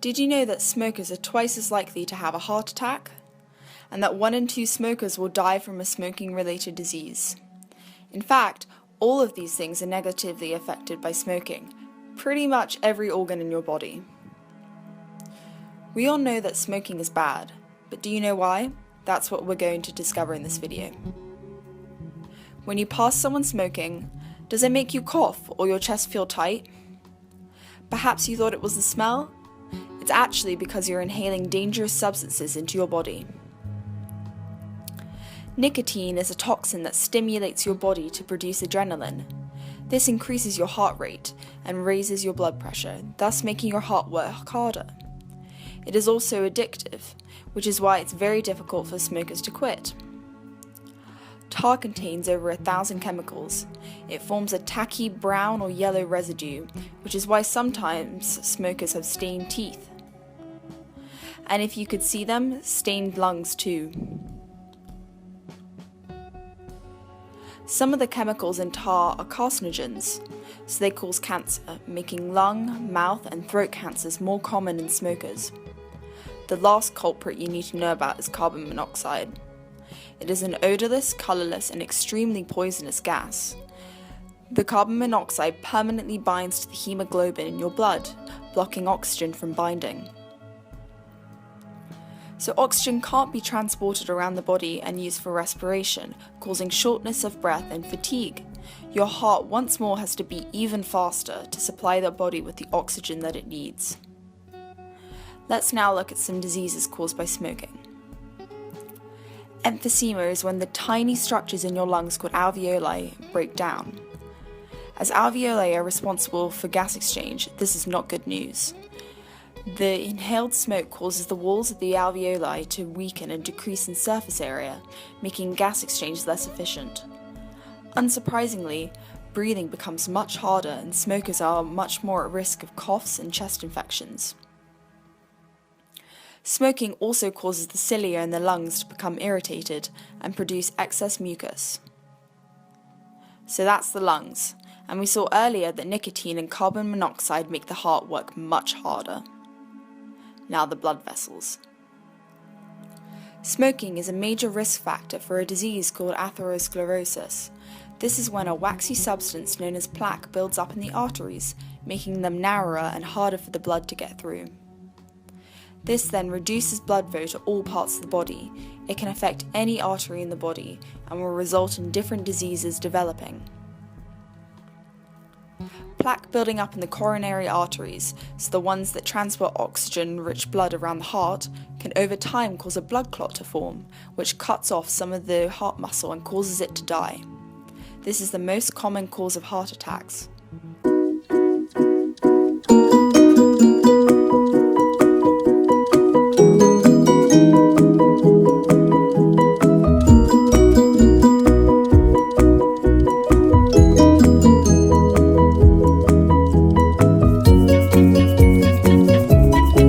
Did you know that smokers are twice as likely to have a heart attack? And that 1 in 2 smokers will die from a smoking-related disease? In fact, all of these things are negatively affected by smoking, pretty much every organ in your body. We all know that smoking is bad, but do you know why? That's what we're going to discover in this video. When you pass someone smoking, does it make you cough or your chest feel tight? Perhaps you thought it was the smell? It's actually because you're inhaling dangerous substances into your body. Nicotine is a toxin that stimulates your body to produce adrenaline. This increases your heart rate and raises your blood pressure, thus making your heart work harder. It is also addictive, which is why it's very difficult for smokers to quit. Tar contains over 1,000 chemicals. It forms a tacky brown or yellow residue, which is why sometimes smokers have stained teeth. And if you could see them, stained lungs too. Some of the chemicals in tar are carcinogens, so they cause cancer, making lung, mouth, and throat cancers more common in smokers. The last culprit you need to know about is carbon monoxide. It is an odorless, colourless, and extremely poisonous gas. The carbon monoxide permanently binds to the hemoglobin in your blood, blocking oxygen from binding. So oxygen can't be transported around the body and used for respiration, causing shortness of breath and fatigue. Your heart once more has to beat even faster to supply the body with the oxygen that it needs. Let's now look at some diseases caused by smoking. Emphysema is when the tiny structures in your lungs called alveoli break down. As alveoli are responsible for gas exchange, this is not good news. The inhaled smoke causes the walls of the alveoli to weaken and decrease in surface area, making gas exchange less efficient. Unsurprisingly, breathing becomes much harder and smokers are much more at risk of coughs and chest infections. Smoking also causes the cilia in the lungs to become irritated and produce excess mucus. So that's the lungs, and we saw earlier that nicotine and carbon monoxide make the heart work much harder. Now the blood vessels. Smoking is a major risk factor for a disease called atherosclerosis. This is when a waxy substance known as plaque builds up in the arteries, making them narrower and harder for the blood to get through. This then reduces blood flow to all parts of the body. It can affect any artery in the body and will result in different diseases developing. Plaque building up in the coronary arteries, so the ones that transport oxygen-rich blood around the heart, can over time cause a blood clot to form, which cuts off some of the heart muscle and causes it to die. This is the most common cause of heart attacks.